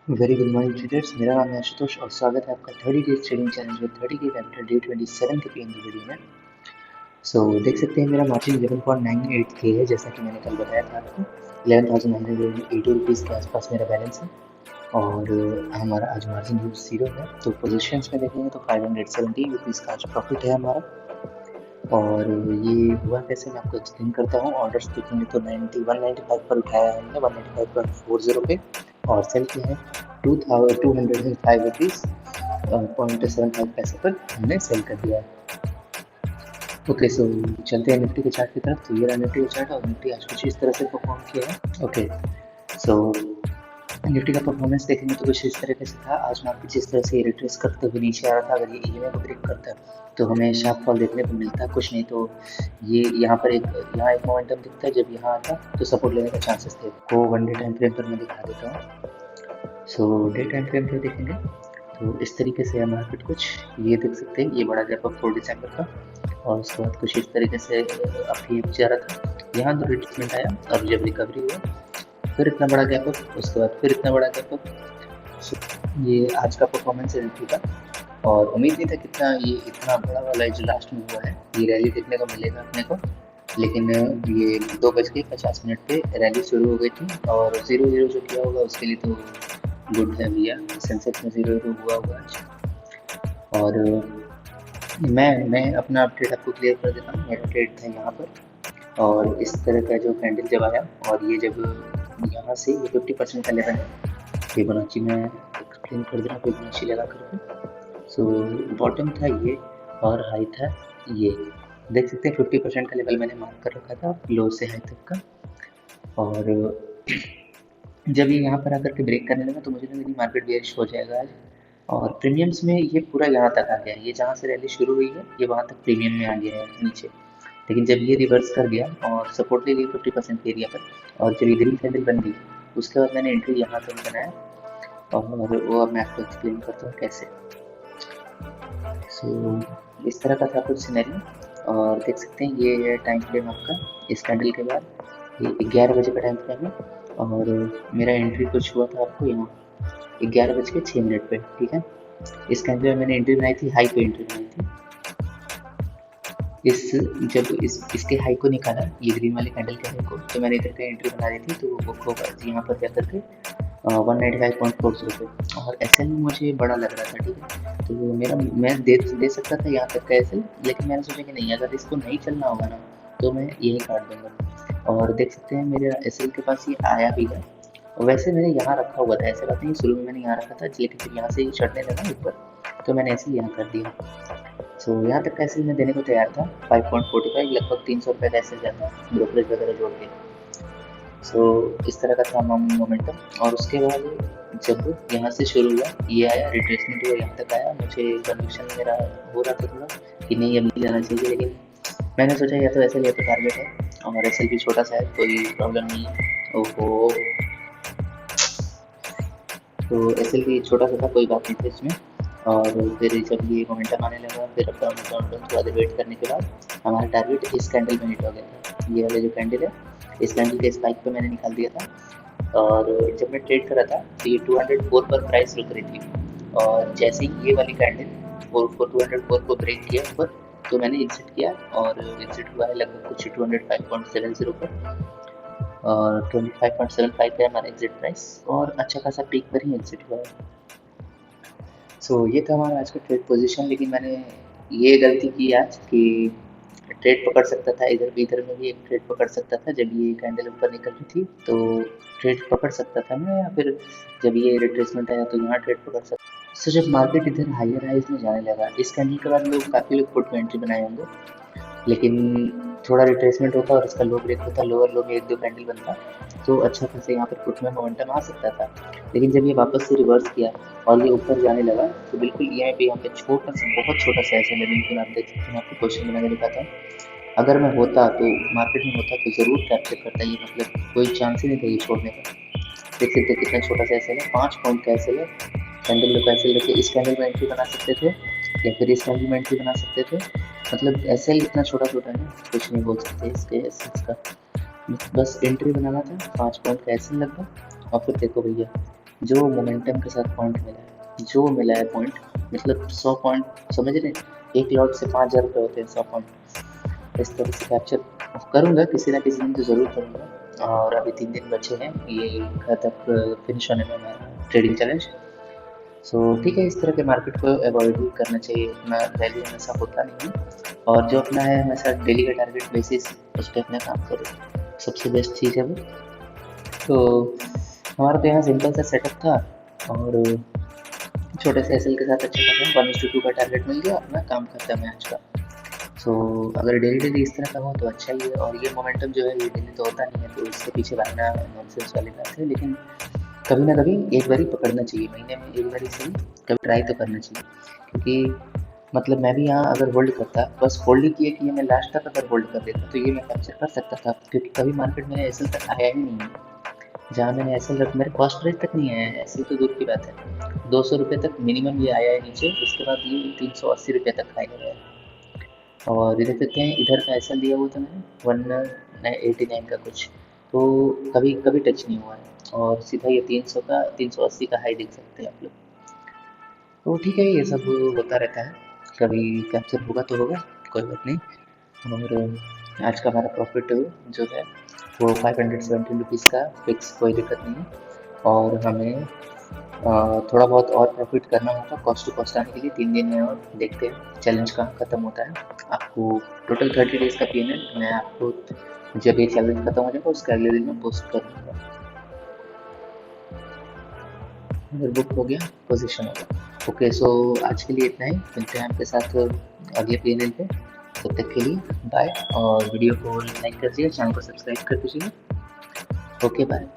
Very good morning traders. मेरा नाम है आशुतोष और स्वागत है आपका 30 डेज ट्रेडिंग चैलेंज में 30 के कैपिटल डे 27 के पीएम की वीडियो में। देख सकते हैं मेरा मार्जिन 11.98 के है, जैसा कि मैंने कल बताया था आपको। 11,980 रुपीज़ के आसपास मेरा बैलेंस है और हमारा आज मार्जिन यूज जीरो है। तो पोजिशंस में देखेंगे तो 570 रुपीज़ का आज प्रॉफिट है हमारा। और ये हुआ कैसे, मैं आपको एक्सप्लेन करता हूँ। ऑर्डर्स देखेंगे तो 195 पर उठाया है हमने 195.40 पे, और सेल किया है 205 रुपीज़ 0.75 पैसे पर हमने सेल कर दिया है। ओके, सो चलते हैं निफ्टी के चार्ट की तरफ। तो ये रहा निफ्टी का चार्ट और निफ्टी आज कुछ इस तरह से परफॉर्म किया है। ओके, सो निफ्टी का परफॉर्मेंस देखेंगे तो कुछ इस तरीके से था। आज मार्केट जिस तरह से रिट्रेस करते हुए नीचे आ रहा था, अगर ये ईएमए को ब्रेक करता है तो हमें शार्प फॉल देखने को मिलता, कुछ नहीं तो ये यहाँ एक मोमेंटम दिखता है। जब यहाँ आता तो सपोर्ट लेने का चांसेस थे। को वन डे टाइम फ्रेम पर मैं दिखा देता हूँ। डे टाइम फ्रेम पर देखेंगे तो इस तरीके से है मार्केट। कुछ ये देख सकते हैं, ये बड़ा गैप अप 4 दिसंबर का, और उसके बाद कुछ इस तरीके से अभी जा रहा था। यहाँ तो रिट्रेसमेंट आया और जब रिकवरी हुआ फिर इतना बड़ा गैप अप, उसके बाद फिर इतना बड़ा गैप अप। ये आज का परफॉर्मेंस है निफ्टी का, और उम्मीद नहीं था कितना ये इतना बड़ा वाला जो लास्ट में हुआ है ये रैली देखने को मिलेगा अपने को। लेकिन ये 2:50 पे रैली शुरू हो गई थी, और 0-0 जो किया होगा उसके लिए तो गुड है भैया। सेंसेक्स में 0-0 हुआ होगा आज। और मैं अपना अपडेट आपको क्लियर कर देता हूँ। मेरा ट्रेड था यहाँ पर, और इस तरह का जो कैंडल जब आया और ये जब यहाँ से ये 50% का लेवल है फिबोनाची में एक्सप्लेन कर देना फिबोनाची लगा करके। बॉटम था ये और हाई था ये, देख सकते हैं 50% का लेवल मैंने मार्क कर रखा था लो से हाई तक का। और जब ये यहाँ पर आकर के ब्रेक करने लगा तो मुझे लगा कि मार्केट बेयरिश हो जाएगा आज। और प्रीमियम्स में ये पूरा यहाँ तक आ गया, ये जहाँ से रैली शुरू हुई है ये वहाँ तक प्रीमियम में आ गया है नीचे। लेकिन जब ये रिवर्स कर गया और सपोर्ट ले लिया 50% के एरिया पर, और जब ये ग्रीन कैंडल बन गई उसके बाद मैंने एंट्री यहाँ पर बनाया, और वो अब मैं आपको एक्सप्लेन करता हूँ कैसे। इस तरह का था कुछ सिनेरियो। और देख सकते हैं ये है टाइम फ्रेम आपका इस कैंडल के बाद, ये 11 बजे का टाइम फ्रेम है। और मेरा एंट्री कुछ हुआ था आपको यहाँ 11:06 पे, ठीक है। इस कैंडल में मैंने एंट्री बनाई थी, हाई पे एंट्री बनाई थी। जब इसके हाई को निकाला, ये ग्रीन वाले कैंडल के हाई को, तो मैंने इधर पे एंट्री बना दी थी, तो वो यहाँ पर जाकर के 195.40 पे, और एसएल मुझे बड़ा लग रहा था, ठीक है। तो मैं दे सकता था यहाँ तक का एसएल, लेकिन मैंने सोचा कि नहीं, अगर इसको नहीं चलना होगा ना तो मैं यही काट दूंगा। और देख सकते हैं मेरे एसएल के पास ये आया भी है। वैसे मैंने यहाँ रखा हुआ था, ऐसे बात नहीं, शुरू में मैंने यहाँ रखा था, लेकिन फिर यहाँ से ये चढ़ने लगा ऊपर तो मैंने ऐसे यहाँ कर दिया। यहाँ तक का एसएल मैं देने को तैयार था 5.45, लगभग 300 रुपये का एसएल जाता है ब्रोकरेज वगैरह जोड़ के। इस तरह का था मोमेंटम। और उसके बाद जब यहाँ से शुरू हुआ, ये आया रिट्रेसमेंट हुआ, यहाँ तक आया, मुझे कन्विक्शन मेरा हो रहा था थोड़ा कि नहीं अब नहीं जाना चाहिए, लेकिन मैंने सोचा या तो एसएल या तो टारगेट है, और एसएल भी छोटा सा है, कोई प्रॉब्लम नहीं है। ओहो, तो एसएल भी छोटा सा था, कोई बात नहीं थी इसमें। और फिर जब ये मोमेंटम आने लगा, फिर अपना थोड़ा देर वेट करने के बाद हमारा टारगेट इस कैंडल में हिट हो गया था। ये वाला जो कैंडल है, इस कैंडल के स्पाइक पे मैंने निकाल दिया था। और जब मैं ट्रेड कर रहा था तो ये 204 पर प्राइस रुक रही थी, और जैसे ही ये वाली कैंडल 204 को ब्रेक किया ऊपर, तो मैंने एग्जिट किया, और एग्जिट हुआ है लगभग कुछ 205.70 पर, और 25.75 पे हमारा एग्जिट प्राइस, और अच्छा खासा पीक पर ही एग्जिट हुआ है। ये था हमारा आज का ट्रेड पोजीशन। लेकिन मैंने ये गलती की आज कि ट्रेड पकड़ सकता था, इधर में भी एक ट्रेड पकड़ सकता था। जब ये कैंडल ऊपर निकल रही थी तो ट्रेड पकड़ सकता था मैं, या फिर जब ये रिट्रेसमेंट आया तो यहाँ ट्रेड पकड़ सकता। जब मार्केट इधर हायर हाइज में जाने लगा, इस कैंडल के बाद काफ़ी लोग पुट में एंट्री बनाए होंगे, लेकिन थोड़ा रिट्रेसमेंट होता और इसका लो ब्रेक होता, लोअर लो में 1-2 कैंडल बनता, तो अच्छा खासा यहाँ पर पुट में मोमेंटम आ सकता था। लेकिन जब ये वापस से रिवर्स किया और ये ऊपर जाने लगा, तो बिल्कुल यहाँ पे छोटा सा, बहुत छोटा सा ऐसा है, बिल्कुल आप देख सकते हैं। आपको क्वेश्चन बना के दिखाता हूँ, अगर मैं होता तो मार्केट में होता तो ज़रूर कैप्चर करता, ये मतलब कोई चांस ही नहीं था ये छोड़ने का। देख सकते हैं कितना छोटा सा एसएल है, 5 पॉइंट का एसएल है। कैंडल लो का एसएल रखिए, इस कैंडल में एंट्री बना सकते थे, या फिर इस कैंडल में एंट्री बना सकते थे। मतलब एसएल इतना छोटा छोटा है, कुछ नहीं बोल सकते इसके एसएल्स का। बस एंट्री बनाना था, 5 पॉइंट का एसएल लगभग, और फिर देखो भैया जो मोमेंटम के साथ पॉइंट मिला है, जो मिला है पॉइंट, मतलब 100 पॉइंट, समझ रहे हैं? एक लॉट से 5,000 रुपये होते हैं 100 पॉइंट। इस तरह से कैप्चर करूँगा, किसी ना किसी दिन तो ज़रूर करूँगा। और अभी 3 दिन बचे हैं ये कल तक फिनिश होने में हमारा ट्रेडिंग चैलेंज। सो ठीक है, इस तरह के मार्केट को अवॉइड भी करना चाहिए, इतना वैल्यू हमेशा होता नहीं है। और जो अपना है हमेशा डेली का टारगेट बेसिस उस पर अपना काम करो, सबसे बेस्ट चीज़ है वो। तो हमारा तो यहाँ सिंपल सा सेटअप था, और छोटे से एसएल के साथ अच्छा खासा 1:2 का टारगेट मिल गया, अपना काम खत्म है आज का। सो अगर डेली डेली इस तरह का हो तो अच्छा ही है। और ये मोमेंटम जो है ये डेली तो होता नहीं है, तो इसके पीछे भागना नॉनसेंस वाली बात है। लेकिन कभी ना कभी एक बारी पकड़ना चाहिए, महीने में एक बारी सही कभी ट्राई तो करना चाहिए। क्योंकि मतलब मैं भी यहाँ अगर होल्ड करता, बस होल्ड ही किया कि ये मैं लास्ट तक अगर होल्ड कर देता तो ये मैं कैप्चर कर सकता था, क्योंकि कभी मार्केट में एसएल तक आया ही नहीं है। जहाँ मैंने एसएल रख, मेरे कॉस्ट प्राइस तक नहीं आया है, एसएल तो दूर की बात है। 200 रुपये तक मिनिमम ये आया है नीचे, उसके बाद ये 380 रुपये तक आया है। और इधर देखते हैं, इधर का एसएल दिया हुआ था मैंने 189 का कुछ, तो कभी कभी टच नहीं हुआ है। और सीधा ये 300 का 380 का हाई देख सकते हैं आप लोग। तो ठीक है, ये सब होता रहता है, कभी कैप्चर होगा तो होगा, कोई बात नहीं। और आज का हमारा प्रॉफिट जो है वो 517 रुपीज़ का फिक्स, कोई दिक्कत नहीं है। और हमें थोड़ा बहुत और प्रॉफिट करना होगा कॉस्ट टू कॉस्ट आने के लिए। 3 दिन में और देखते हैं चैलेंज कहाँ ख़त्म होता है। आपको टोटल 30 डेज़ का पीएनएल मैं आपको जब ये चैलेंज खत्म हो जाएगा उसके अगले दिन में पोस्ट कर दूँगा। अगर बुक हो गया पोजीशन होगा। ओके, सो आज के लिए इतना ही, मिलते हैं आपके साथ अगले पीएनएल पे। तब तक के लिए बाय, और वीडियो को लाइक कर दीजिए, चैनल को सब्सक्राइब कर दीजिए। Okay bye.